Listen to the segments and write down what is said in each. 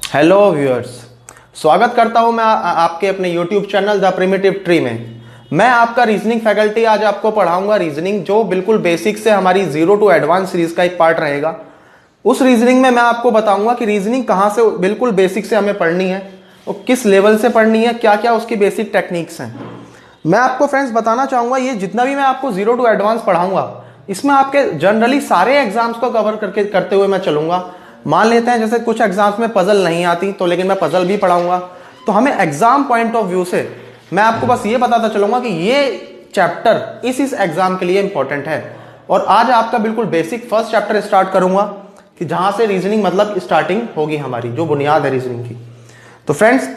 Hello viewers, स्वागत करता हूं मैं आपके अपने YouTube channel the primitive tree में। मैं आपका रीजनिंग फैकल्टी आज आपको पढ़ाऊंगा रीजनिंग, जो बिल्कुल बेसिक से हमारी जीरो टू एडवांस सीरीज का एक पार्ट रहेगा। उस रीजनिंग में मैं आपको बताऊंगा कि रीजनिंग कहां से बिल्कुल बेसिक से हमें पढ़नी है और किस लेवल से पढ़नी है, क्या क्या उसकी बेसिक टेक्निक्स हैं। मैं आपको फ्रेंड्स बताना चाहूंगा, ये जितना भी मैं आपको जीरो टू एडवांस पढ़ाऊंगा इसमें आपके जनरली सारे एग्जाम्स को कवर करते हुए मैं चलूंगा। मान लेते हैं जैसे कुछ एग्जाम्स में पजल नहीं आती तो लेकिन मैं पजल भी पढ़ाऊंगा, तो हमें एग्जाम पॉइंट ऑफ व्यू से मैं आपको बस ये बताता चलूंगा कि ये चैप्टर इस एग्जाम के लिए इंपॉर्टेंट है। और आज आपका बिल्कुल बेसिक फर्स्ट चैप्टर स्टार्ट करूंगा कि जहां से रीजनिंग मतलब स्टार्टिंग होगी, हमारी जो बुनियाद है रीजनिंग की। तो फ्रेंड्स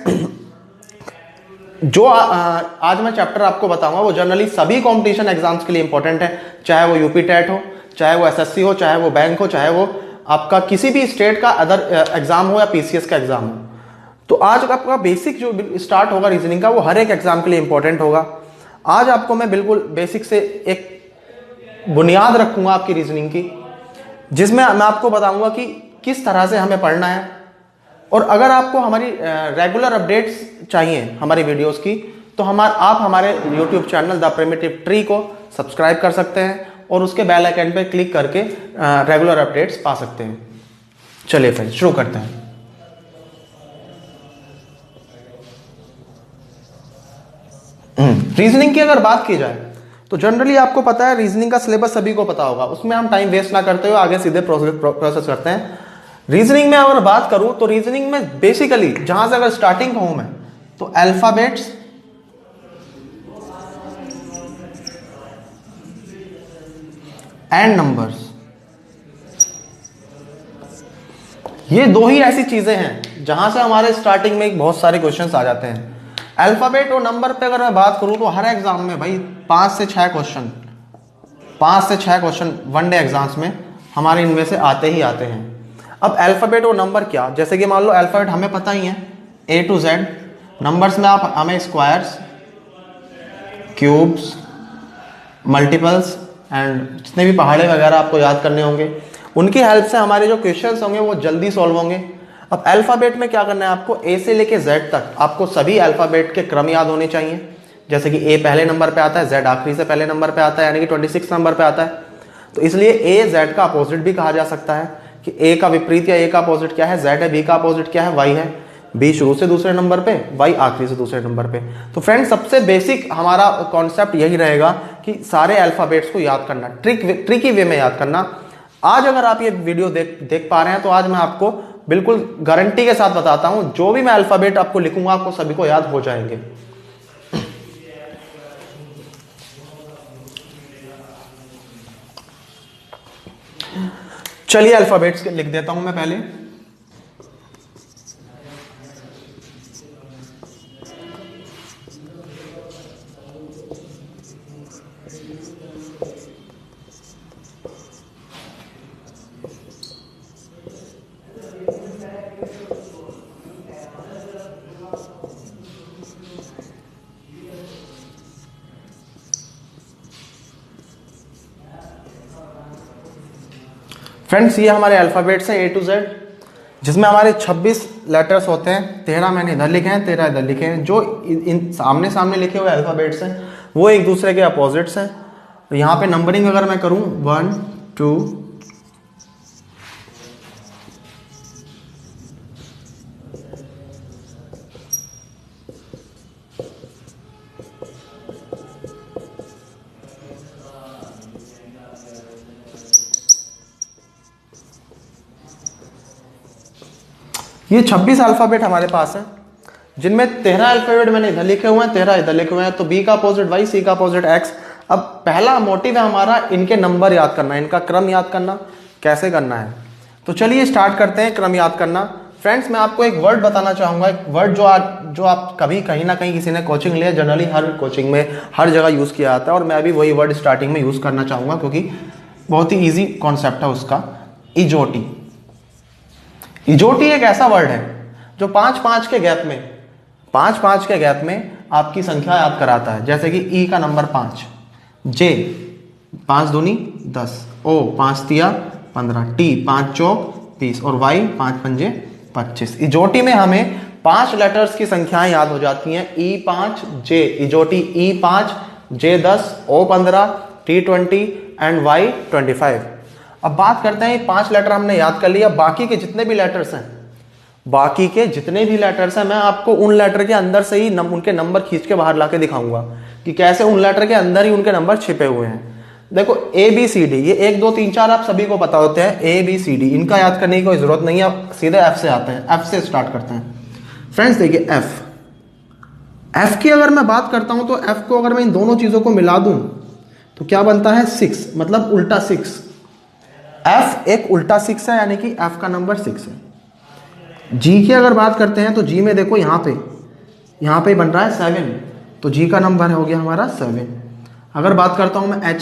जो आज मैं चैप्टर आपको बताऊंगा वो जनरली सभी कंपटीशन एग्जाम्स के लिए इंपॉर्टेंट है, चाहे वो यूपी टेट हो, चाहे वो एसएससी हो, चाहे वो बैंक हो, चाहे वो आपका किसी भी स्टेट का अदर एग्जाम हो या पीसीएस का एग्जाम हो। तो आज आपका बेसिक जो स्टार्ट होगा रीजनिंग का वो हर एक एग्जाम के लिए इंपॉर्टेंट होगा। आज आपको मैं बिल्कुल बेसिक से एक बुनियाद रखूंगा आपकी रीजनिंग की, जिसमें मैं आपको बताऊंगा कि किस तरह से हमें पढ़ना है। और अगर आपको हमारी रेगुलर अपडेट्स चाहिए हमारी वीडियोस की, तो आप हमारे YouTube channel the primitive tree को सब्सक्राइब कर सकते हैं और उसके बेल आइकन पे क्लिक करके रेगुलर अपडेट्स पा सकते हैं। चलिए फ्रेंड्स शुरू करते हैं। रीजनिंग की अगर बात की जाए तो जनरली आपको पता है रीजनिंग का सिलेबस सभी को पता होगा, उसमें हम टाइम वेस्ट ना करते हुए आगे सीधे प्रोसेस करते हैं। रीजनिंग में अगर बात करूं तो रीजनिंग में बेसिकली जहां से अगर स्टार्टिंग कहूं मैं तो अल्फाबेट्स, एंड नंबर्स, ये दो ही ऐसी चीजें हैं जहां से हमारे स्टार्टिंग में बहुत सारे क्वेश्चंस आ जाते हैं। अल्फाबेट और नंबर पे अगर मैं बात करूं तो हर एग्जाम में भाई 5 से 6 क्वेश्चन वन डे एग्जाम्स में हमारे इनमें से आते ही आते हैं। अब अल्फाबेट और नंबर क्या, जैसे कि मान लो अल्फाबेट हमें पता ही है A to Z, नंबर्स में आप हमें स्क्वायर्स, क्यूब्स, मल्टीपल्स एंड जितने भी पहाड़े वगैरह आपको याद करने होंगे, उनकी हेल्प से हमारे जो क्वेश्चंस होंगे वो जल्दी सॉल्व होंगे। अब अल्फाबेट में क्या करना है, आपको ए से लेके जेड तक आपको सभी अल्फाबेट के क्रम याद होने चाहिए। जैसे कि ए पहले नंबर पे आता है, जेड आखिरी से पहले नंबर पे आता है, यानी कि 26 नंबर पे आता है। तो इसलिए ए जेड का अपोजिट भी कहा जा सकता है कि ए का विपरीत या ए का अपोजिट क्या है, जेड है, बी का अपोजिट क्या है, वाई है, बी शुरू से दूसरे नंबर पे, वाई आखिरी से दूसरे नंबर पे। तो फ्रेंड सबसे बेसिक हमारा कॉन्सेप्ट यही रहेगा कि सारे अल्फाबेट्स को याद करना, ट्रिकी वे में याद करना। आज अगर आप ये वीडियो देख पा रहे हैं तो आज मैं आपको बिल्कुल गारंटी के साथ बताता हूं, जो भी मैं अल्फाबेट आपको लिखूंगा आपको सभी को याद हो जाएंगे। चलिए अल्फाबेट्स लिख देता हूं मैं पहले। फ्रेंड्स ये हमारे अल्फाबेट्स हैं A to Z, जिसमें हमारे 26 लेटर्स होते हैं। 13 मैंने इधर लिखे हैं, 13 इधर लिखे हैं। जो इन सामने सामने लिखे हुए अल्फाबेट्स हैं वो एक दूसरे के अपोजिट्स हैं। तो यहाँ पे नंबरिंग अगर मैं करूँ 1 2 ये 26 अल्फाबेट हमारे पास है, जिनमें 13 अल्फाबेट मैंने इधर लिखे हुए हैं, 13 इधर लिखे हुए हैं। तो बी का अपोजिट वाई, सी का अपोजिट एक्स। अब पहला मोटिव है हमारा इनके नंबर याद करना, इनका क्रम याद करना कैसे करना है। तो चलिए स्टार्ट करते हैं क्रम याद करना। फ्रेंड्स मैं आपको एक वर्ड बताना चाहूंगा, एक वर्ड जो आप कभी कहीं ना कहीं किसी ने कोचिंग लिया, जनरली हर कोचिंग में हर जगह यूज किया जाता है, और मैं भी वही वर्ड स्टार्टिंग में यूज करना चाहूंगा क्योंकि बहुत ही ईजी कॉन्सेप्ट है उसका। इजोटी। इजोटी एक ऐसा वर्ड है जो 5-5 के गैप में आपकी संख्या याद कराता है। जैसे कि ई का नंबर 5, जे 5 दूनी 10, ओ 5 तिया 15, टी 5 चौक 30 और वाई 5 पंजे 25। इजोटी में हमें 5 लेटर्स की संख्याएं याद हो जाती हैं, E5 J, इजोटी E5 J10 O15 T20 and Y25। अब बात करते हैं 5 लेटर हमने याद कर लिया, बाकी के जितने भी लेटर्स हैं, बाकी के जितने भी लेटर्स हैं मैं आपको उन लेटर के अंदर से ही उनके नंबर खींच के बाहर लाके दिखाऊंगा कि कैसे उन लेटर के अंदर ही उनके नंबर छिपे हुए हैं। देखो ABCD, ये 1 2 3 4 आप सभी को पता होते हैं, ABCD इनका याद करने की कोई जरूरत नहीं है, आप सीधे F से आते हैं, F से स्टार्ट करते हैं। फ्रेंड्स देखिए F की अगर मैं बात करता हूं तो F को अगर मैं इन दोनों चीजों को मिला दूं तो क्या बनता है 6, मतलब उल्टा 6। F एक उल्टा 6 है, यानी कि F का नंबर 6 है। G की अगर बात करते हैं तो G में देखो यहाँ पे बन रहा है 7, तो G का नंबर हो गया हमारा 7। अगर बात करता हूं मैं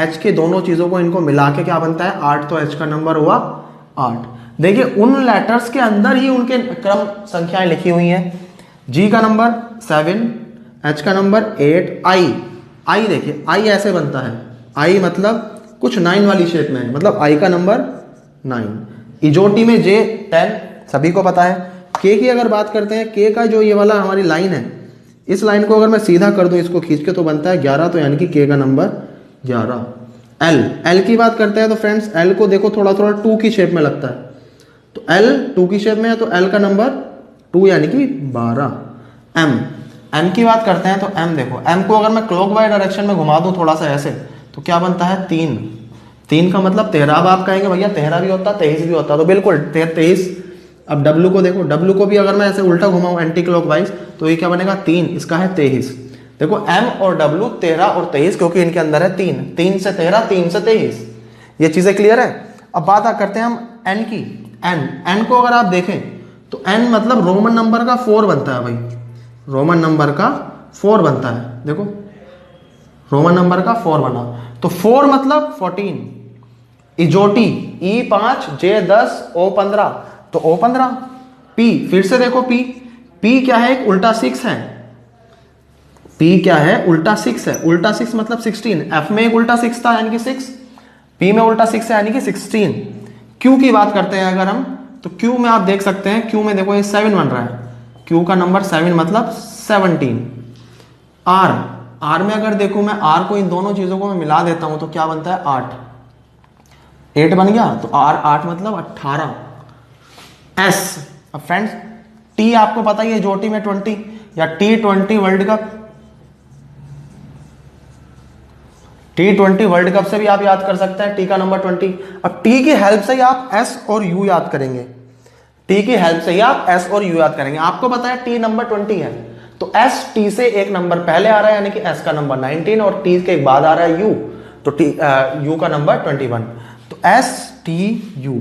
H की दोनों चीजों को इनको मिला के क्या बनता है 8, तो H का नंबर हुआ 8। देखिए उन लेटर्स के अंदर ही उनके क्रम संख्याएं लिखी हुई हैं। G का नंबर 7, H का नंबर 8, I देखिए I ऐसे बनता है, I मतलब कुछ 9 वाली शेप में है, मतलब I का नंबर 9। इजोटी में J 10 सभी को पता है। K की अगर बात करते हैं, K का जो ये वाला हमारी लाइन है, इस लाइन को अगर मैं सीधा कर दूं इसको खींच के तो बनता है 11, तो यानी कि K का नंबर 11। L की बात करते हैं तो फ्रेंड्स L को देखो थोड़ा 2 की शेप में लगता है, तो L 2 की शेप में है, तो L का नंबर 2 यानी कि 12। M की बात करते हैं तो M देखो, M को अगर मैं क्लॉकवाइज डायरेक्शन में घुमा दूं थोड़ा सा ऐसे, तो क्या बनता है 3 का मतलब 13। अब आप कहेंगे भैया 13 भी होता 23 भी होता, तो बिल्कुल 23। अब W को देखो, W को भी अगर मैं ऐसे उल्टा घुमाऊं एंटी क्लॉकवाइज तो ये क्या बनेगा 3, इसका है 23। देखो M और W 13 और 23, क्योंकि इनके अंदर है 3 से 13, 3 से 23। ये चीजें क्लियर है। अब बात करते हैं हम N की। N को अगर आप देखें तो N मतलब रोमन नंबर का 4 बनता है भाई, रोमन नंबर का 4 बनता है। देखो रोमन नंबर का 4 बना, तो 4 मतलब 14। इजोटी E5 J10 O15, तो O15। P फिर से देखो P क्या है, एक उल्टा 6 है। P क्या है, उल्टा 6 है, उल्टा 6 मतलब 16। F में एक उल्टा 6 था यानी कि 6, P में उल्टा 6 है यानी कि 16। Q की बात करते हैं अगर हम, तो Q में आप देख सकते हैं, Q में देखो ये 7 बन रहा है, Q का नंबर 7 मतलब 17। R में अगर देखूं मैं, R को इन दोनों चीजों को मैं मिला देता हूं तो क्या बनता है 8 बन गया, तो R 8 मतलब 18। S, अब फ्रेंड्स T आपको पता ही है जोटी में 20 या T20 world cup, T20 world cup से भी आप याद कर सकते हैं T का नंबर 20। अब T की हेल्प से ही आप S और U याद करेंगे, T की हेल्प से ही आप S और U याद करेंगे। आपको पता है T नंबर 20 है, तो S T से एक नंबर पहले आ रहा है यानी कि S का नंबर 19, और T के एक बाद आ रहा है U, तो U का नंबर 21, तो S T U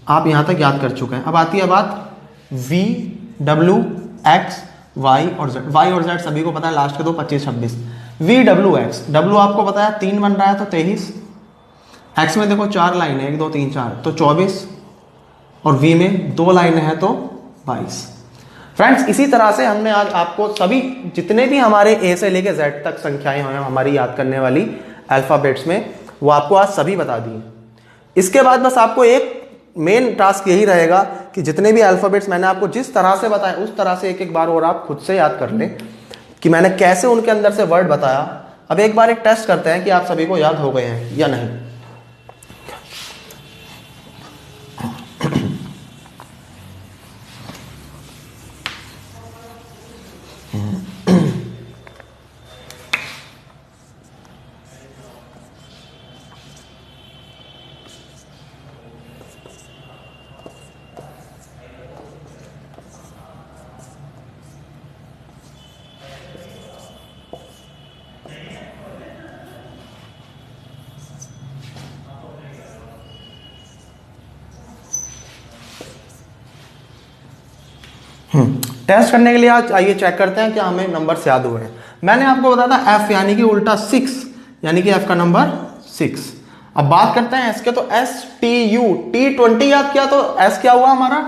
आप यहां तक याद कर चुके हैं। अब आती है बात V W X Y और Z। Y और Z सभी को पता है, लास्ट के दो 25 26। V W X, W आपको पता है 3 बन रहा है तो 23। X में देखो 4 लाइन है, 1 2 3 4, तो 24, और V में 2 लाइनें हैं तो 22। फ्रेंड्स इसी तरह से हमने आज आपको सभी जितने भी हमारे A से लेके Z तक संख्याएं हैं हमारी याद करने वाली अल्फाबेट्स में, वो आपको आज सभी बता दी। इसके बाद बस आपको एक मेन टास्क यही रहेगा कि जितने भी अल्फाबेट्स मैंने आपको जिस तरह से बताया उस तरह से एक बार और आप खुद से याद कर लें कि मैंने कैसे उनके अंदर से वर्ड बताया। अब एक बार एक टेस्ट करते हैं कि आप सभी को याद हो गए हैं या नहीं। टेस्ट करने के लिए आज आइए चेक करते हैं कि हमें नंबर्स याद हुए हैं। मैंने आपको बताया था F यानी कि उल्टा 6, यानी कि F का नंबर 6। अब बात करते हैं S के, तो S T U T20 याद किया तो S क्या हुआ हमारा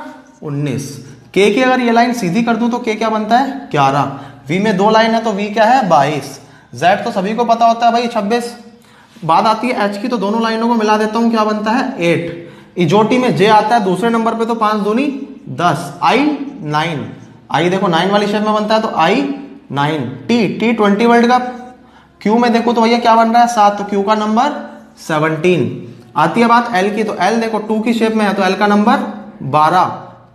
19। K की अगर ये लाइन सीधी कर दूं तो K क्या बनता है 11। V में 2 लाइन है तो V क्या है 22। Z तो सभी को पता होता है भाई 26। बात आती है H की, तो दोनों लाइनों को मिला देता हूं, क्या बनता है 8। इजोटी में J आता है दूसरे नंबर पे, तो 5 दूनी 10, आई 9, आई देखो 9 वाली शेप में बनता है तो आई 9, टी 20 वर्ल्ड कप, क्यू में देखो तो भैया क्या बन रहा है 7, तो क्यू का नंबर 17। आती है बात एल की, तो एल देखो 2 की शेप में है तो एल का नंबर 12,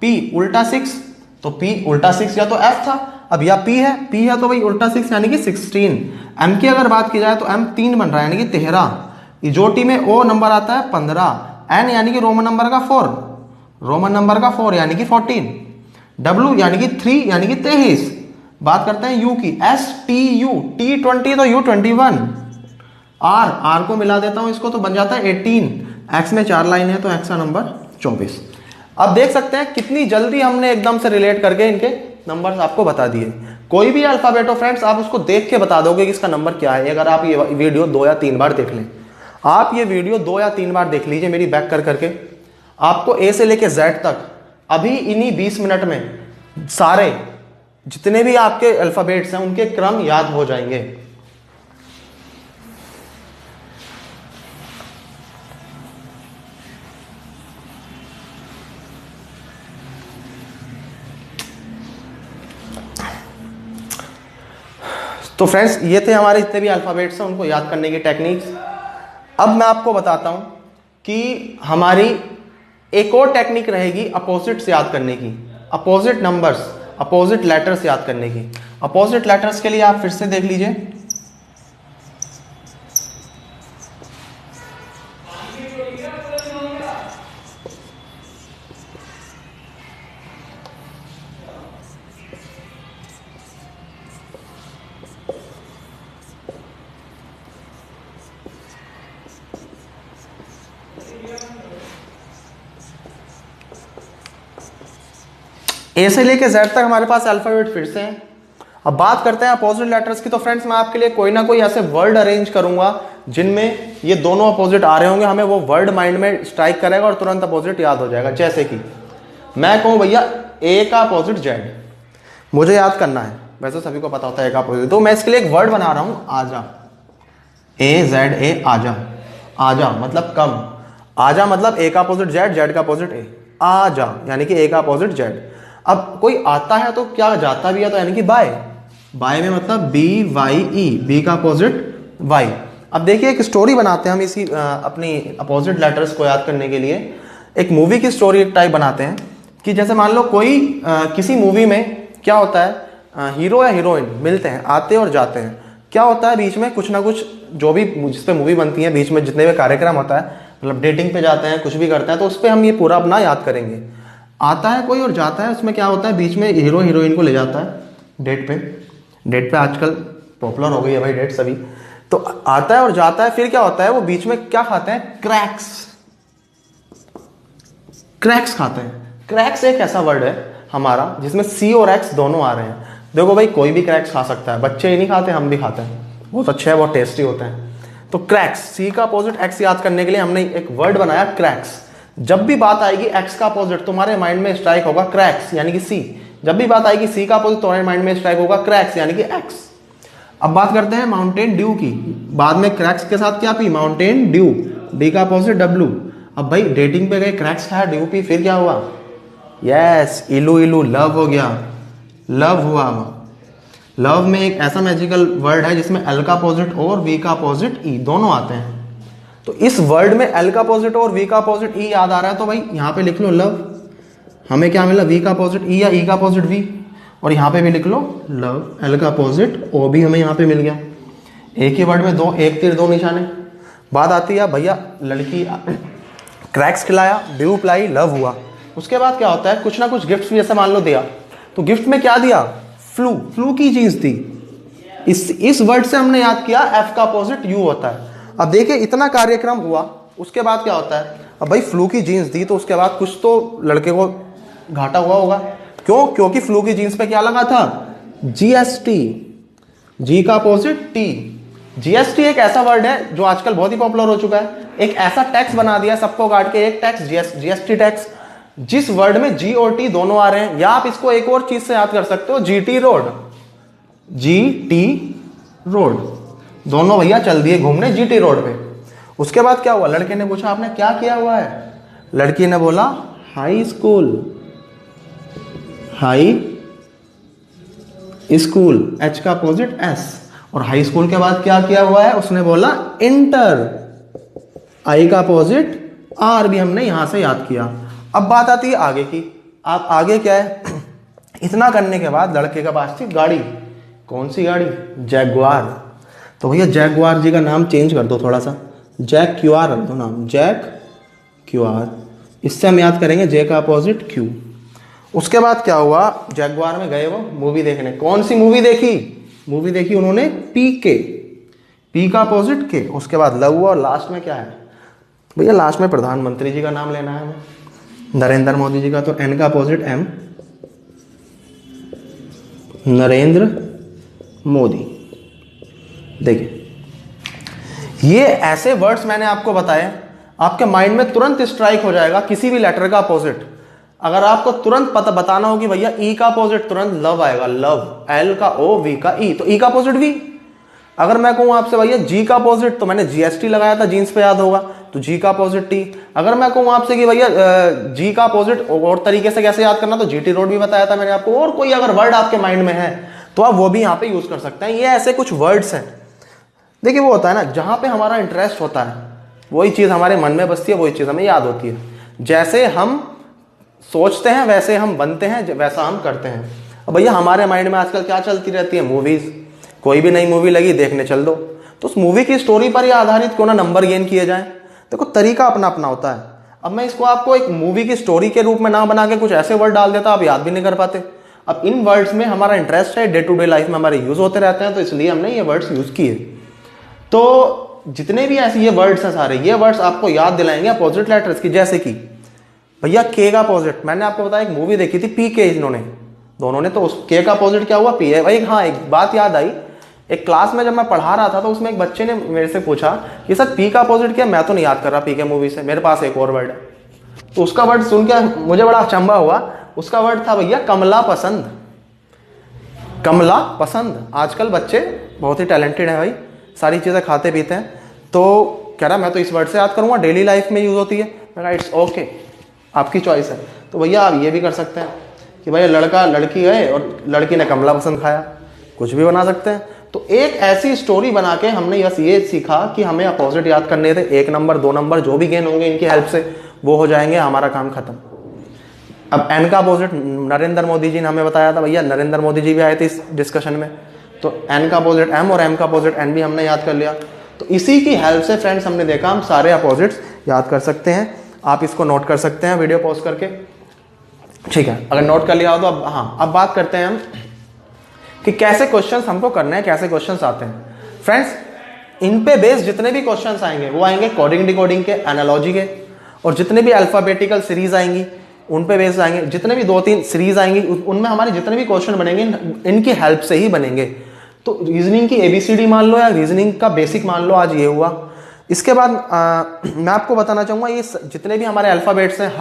पी उल्टा 6, तो पी उल्टा 6 या तो एफ था, अब या पी है तो भाई उल्टा 6 यानी कि 16। एम की अगर बात की जाए तो एम 3 बन रहा है यानी कि 13, इजोटी में ओ नंबर आता है 15, एन यानी कि रोमन नंबर का 4 यानी कि 14, डब्ल्यू यानी कि 3 यानी कि 23। बात करते हैं यू की, एस टी यू, टी 20 तो यू 21, आर को मिला देता हूं इसको तो बन जाता है 18, एक्स में 4 लाइन है तो एक्स का नंबर 24। अब देख सकते हैं कितनी जल्दी हमने एकदम से रिलेट करके इनके नंबर्स आपको बता दिए। कोई भी अल्फाबेट हो फ्रेंड्स, आप उसको देख के बता दोगे कि इसका नंबर क्या है। अगर आप ये वीडियो 2 या 3 बार देख लें, आप ये वीडियो 2 या 3 बार देख लीजिए मेरी बैक कर करके, आपको ए से लेके जेड तक अभी इन्हीं 20 मिनट में सारे जितने भी आपके अल्फाबेट्स हैं उनके क्रम याद हो जाएंगे। तो फ्रेंड्स ये थे हमारे जितने भी अल्फाबेट्स हैं उनको याद करने की टेक्निक्स। अब मैं आपको बताता हूं कि हमारी एक और टेक्निक रहेगी अपोजिट से याद करने की, अपोजिट नंबर्स, अपोजिट लेटर्स याद करने की। अपोजिट लेटर्स के लिए आप फिर से देख लीजिए, ए से लेके जेड तक हमारे पास अल्फाबेट फिर से हैं। अब बात करते हैं अपोजिट लेटर्स की, तो फ्रेंड्स मैं आपके लिए कोई ना कोई ऐसे वर्ड अरेंज करूंगा जिनमें ये दोनों अपोजिट आ रहे होंगे, हमें वो वर्ड माइंड में स्ट्राइक करेगा और तुरंत अपोजिट याद हो जाएगा। जैसे कि मैं कहूं भैया ए का अपोजिट जेड, मुझे याद करना है, वैसे सभी को पता होता है ए का अपोजिट, तो मैं इसके लिए एक वर्ड बना रहा हूं आजा, ए जेड ए, आजा। आजा मतलब कम, आजा मतलब ए का अपोजिट जेड, जेड का अपोजिट ए, आजा यानी कि ए का अपोजिट जेड। अब कोई आता है तो क्या जाता भी है तो यानी कि बाय, बाय में मतलब बी वाई ई, बी का अपोजिट वाई। अब देखिए एक स्टोरी बनाते हैं हम इसी अपनी अपोजिट लेटर्स को याद करने के लिए, एक मूवी की स्टोरी टाइप बनाते हैं कि जैसे मान लो कोई किसी मूवी में क्या होता है, हीरो या हीरोइन मिलते हैं, आते और जाते हैं, क्या होता है बीच में कुछ ना कुछ, जो भी जिस पे मूवी बनती है बीच में जितने भी कार्यक्रम होता है, मतलब डेटिंग पे जाते हैं, कुछ भी करते हैं, तो उस पर हम ये पूरा अपना याद करेंगे। आता है कोई और जाता है, उसमें क्या होता है बीच में हीरो हीरोइन को ले जाता है डेट पे, डेट पे आजकल पॉपुलर हो गई है भाई डेट सभी, तो आता है और जाता है, फिर क्या होता है वो बीच में क्या खाते हैं, क्रैक्स, क्रैक्स खाते हैं। क्रैक्स एक ऐसा वर्ड है हमारा जिसमें सी और एक्स दोनों आ रहे हैं। देखो भाई कोई भी क्रैक्स खा सकता है, बच्चे ही नहीं खाते, हम भी खाते हैं, बहुत अच्छे है, बहुत टेस्टी होते हैं। तो क्रैक्स, सी का अपोजिट एक्स याद करने के लिए हमने एक वर्ड बनाया क्रैक्स। जब भी बात आएगी एक्स का अपोजिट तुम्हारे माइंड में स्ट्राइक होगा क्रैक्स यानी कि सी, जब भी बात आएगी सी का अपोजिट तुम्हारे माइंड में स्ट्राइक होगा क्रैक्स यानी कि एक्स। अब बात करते हैं माउंटेन ड्यू की, बाद में क्रैक्स के साथ क्या पी, माउंटेन ड्यू, डी का अपोजिट डब्लू। अब भाई डेटिंग पे गए, क्रैक्स खाया, ड्यू पी, फिर क्या हुआ, यस इलू इलू, लव हो गया, लव हुआ। लव में एक ऐसा मैजिकल वर्ड है जिसमें एल का अपोजिट और वी का अपोजिट ई दोनों आते हैं, तो इस वर्ड में एल का अपोजिट और वी का अपोजिट ई याद आ रहा है तो भाई यहाँ पे लिख लो लव, हमें क्या मिला, वी का अपोजिट ई या ई का अपोजिट वी, और यहाँ पे भी लिख लो लव, एल का अपोजिट ओ भी हमें यहाँ पे मिल गया। एक ही वर्ड में दो, एक तीर दो निशाने। बात आती है भैया लड़की क्रैक्स खिलाया, ड्यू पिलाई, लव हुआ, उसके बाद क्या होता है कुछ ना कुछ गिफ्ट भी जैसे मान लो दिया, तो गिफ्ट में क्या दिया, फ्लू, फ्लू की जीन्स थी। इस वर्ड से हमने याद किया एफ का अपोजिट यू होता है। अब देखिए इतना कार्यक्रम हुआ, उसके बाद क्या होता है, अब भाई फ्लू की जीन्स दी तो उसके बाद कुछ तो लड़के को घाटा हुआ होगा, क्यों, क्योंकि फ्लू की जीन्स पे क्या लगा था, जीएसटी, जी का अपोजिट टी। जीएसटी एक ऐसा वर्ड है जो आजकल बहुत ही पॉपुलर हो चुका है, एक ऐसा टैक्स बना दिया सबको काट के, एक टैक्स जीएसटी टैक्स, जिस वर्ड में जी और टी दोनों आ रहे हैं, या आप इसको एक और चीज से याद कर सकते हो, जीटी रोड, जीटी रोड, दोनों भैया चल दिए घूमने जीटी रोड पे। उसके बाद क्या हुआ, लड़के ने पूछा आपने क्या किया हुआ है, लड़की ने बोला high school, high school, H का अपोजिट एस। और हाई स्कूल के बाद क्या किया हुआ है, उसने बोला इंटर, आई का अपोजिट आर भी हमने यहां से याद किया। अब बात आती है आगे की। आप आगे क्या है, इतना करने के बाद लड़के के पास थी गाड़ी। कौन सी गाड़ी, जैगुआर। तो भैया जैगुआर जी का नाम चेंज कर दो थोड़ा सा, जैक क्यूआर रख दो नाम, जैक क्यूआर। इससे हम याद करेंगे जे का अपोजिट क्यू। उसके बाद क्या हुआ, जैगुआर में गए वो मूवी देखने। कौन सी मूवी देखी, मूवी देखी उन्होंने पी के, पी का अपोजिट के। उसके बाद लव हुआ और लास्ट में क्या है भैया, लास्ट में प्रधानमंत्री जी का नाम लेना है हमें, नरेंद्र मोदी जी का। तो एन का अपोजिट एम, नरेंद्र मोदी। देखिए ये ऐसे वर्ड्स मैंने आपको बताए, आपके माइंड में तुरंत स्ट्राइक हो जाएगा किसी भी लेटर का अपोजिट। अगर आपको तुरंत पता बताना हो कि भैया ई का अपोजिट, तुरंत लव आएगा, लव। एल का ओ, वी का ई, तो ई का अपोजिट वी। अगर मैं कहूं आपसे भैया जी का अपोजिट, तो मैंने जीएसटी लगाया था, जीन्स पे याद होगा, तो जी का अपोजिट टी। अगर मैं कहूं आपसे कि भैया जी का अपोजिट और तरीके से कैसे याद करना, तो जीटी रोड भी बताया था मैंने आपको। और कोई अगर वर्ड आपके माइंड में है तो आप वो भी यहाँ पे यूज कर सकते हैं। ये ऐसे कुछ वर्ड्स हैं। देखिए वो होता है ना, जहां पे हमारा इंटरेस्ट होता है वही चीज हमारे मन में बसती है, वही चीज हमें याद होती है। जैसे हम सोचते हैं वैसे हम बनते हैं, वैसा हम करते हैं। अब भैया हमारे माइंड में आजकल क्या चलती रहती है, मूवीज। कोई भी नई मूवी लगी देखने चल दो, तो उस मूवी की स्टोरी पर ही आधारित क्यों ना नंबर गेन किए जाए। देखो तरीका अपना अपना होता है। अब मैं इसको आपको एक मूवी की स्टोरी के रूप में ना बना के कुछ ऐसे वर्ड डाल देता, आप याद भी नहीं कर पाते। अब इन वर्ड्स में हमारा इंटरेस्ट है, डे टू डे लाइफ में हमारे यूज होते रहते हैं, तो इसलिए हमने ये वर्ड्स यूज किए। तो जितने भी ऐसे ये वर्ड्स हैं सारे, ये वर्ड्स आपको याद दिलाएंगे अपोजिट लेटर्स की। जैसे कि भैया के का अपोजिट, मैंने आपको बताया एक मूवी देखी थी पी के, इन्होंने दोनों ने, तो उस के का अपोजिट क्या हुआ, पी है भाई। हाँ एक बात याद आई, एक क्लास में जब मैं पढ़ा रहा था तो उसमें एक बच्चे ने मेरे से पूछा कि सर पी का अपोजिट क्या, मैं तो नहीं याद कर रहा पी के मूवी से, मेरे पास एक और वर्ड है। तो उसका वर्ड सुन के मुझे बड़ा अचंभा हुआ। उसका वर्ड था भैया कमला पसंद, कमला पसंद। आजकल बच्चे बहुत ही टैलेंटेड है भाई, सारी चीजें खाते पीते हैं। तो कह रहा मैं तो इस वर्ड से याद करूंगा, डेली लाइफ में यूज होती है। मैं कहा इट्स ओके, आपकी चॉइस है। तो भैया आप ये भी कर सकते हैं कि भैया लड़का लड़की गए और लड़की ने कमला पसंद खाया, कुछ भी बना सकते हैं। तो एक ऐसी स्टोरी बना के हमने बस ये सीखा कि हमें अपोजिट याद करने थे। 1 नंबर 2 नंबर जो भी गेन होंगे इनकी हेल्प से वो हो जाएंगे, हमारा काम खत्म। अब एन का अपोजिट नरेंद्र मोदी जी ने हमें बताया था, भैया नरेंद्र मोदी जी भी आए थे इस डिस्कशन में, तो एन का अपोजिट एम और एम का अपोजिट एन भी हमने याद कर लिया। तो इसी की हेल्प से फ्रेंड्स हमने देखा हम सारे अपोजिट्स याद कर सकते हैं। आप इसको नोट कर सकते हैं वीडियो पॉज करके, ठीक है। अगर नोट कर लिया हो तो अब हाँ, अब बात करते हैं हम कि कैसे क्वेश्चंस हमको करने हैं, कैसे क्वेश्चंस आते हैं। फ्रेंड्स इन पे बेस्ड जितने भी क्वेश्चंस आएंगे वो आएंगे कोडिंग डिकोडिंग के, एनालॉजी के, और जितने भी अल्फाबेटिकल सीरीज आएंगी उन पे बेस्ड आएंगे। जितने भी 2-3 सीरीज आएंगी उनमें हमारे जितने भी क्वेश्चन बनेंगे इनकी हेल्प से ही बनेंगे। तो रीजनिंग की एबीसीडी मान लो या रीजनिंग का बेसिक मान लो, आज ये हुआ। इसके बाद मैं आपको बताना चाहूंगा ये जितने भी हमारे अल्फाबेट्स हैं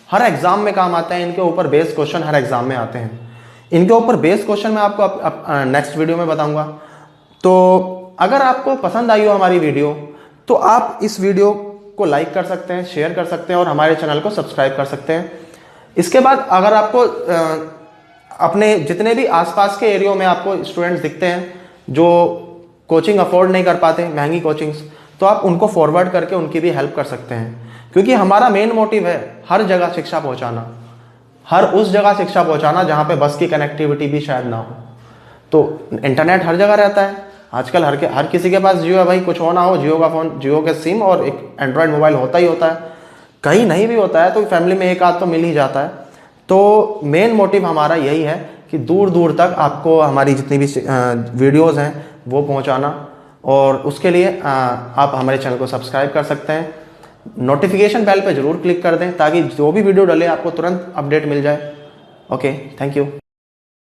हर एग्जाम में काम आते हैं। इनके ऊपर बेस्ड क्वेश्चन हर एग्जाम में आते हैं। इनके ऊपर बेस्ड क्वेश्चन मैं आपको नेक्स्ट वीडियो में बताऊंगा। तो अगर आपको पसंद आई हो हमारी वीडियो तो आप इस वीडियो को लाइक कर सकते हैं, शेयर कर सकते हैं और हमारे चैनल को सब्सक्राइब कर सकते हैं। इसके बाद अगर आपको अपने जितने भी आसपास के एरिया में आपको स्टूडेंट्स दिखते हैं जो कोचिंग अफोर्ड नहीं कर पाते, महंगी कोचिंग्स, तो आप उनको फॉरवर्ड करके उनकी भी हेल्प कर सकते हैं। क्योंकि हमारा मेन मोटिव है हर जगह शिक्षा पहुंचाना, हर उस जगह शिक्षा पहुंचाना जहां पे बस की कनेक्टिविटी भी शायद ना हो। तो इंटरनेट हर जगह रहता है आजकल, हर किसी के पास जियो है भाई, कुछ हो ना हो जियो का फोन, जियो के सिम और एक एंड्रॉयड मोबाइल होता ही होता है। कहीं नहीं भी होता है तो फैमिली में एक आध तो मिल ही जाता है। तो मेन मोटिव हमारा यही है कि दूर दूर तक आपको हमारी जितनी भी वीडियोज़ हैं वो पहुंचाना, और उसके लिए आप हमारे चैनल को सब्सक्राइब कर सकते हैं। नोटिफिकेशन बेल पे जरूर क्लिक कर दें ताकि जो भी वीडियो डले आपको तुरंत अपडेट मिल जाए। Okay, thank you.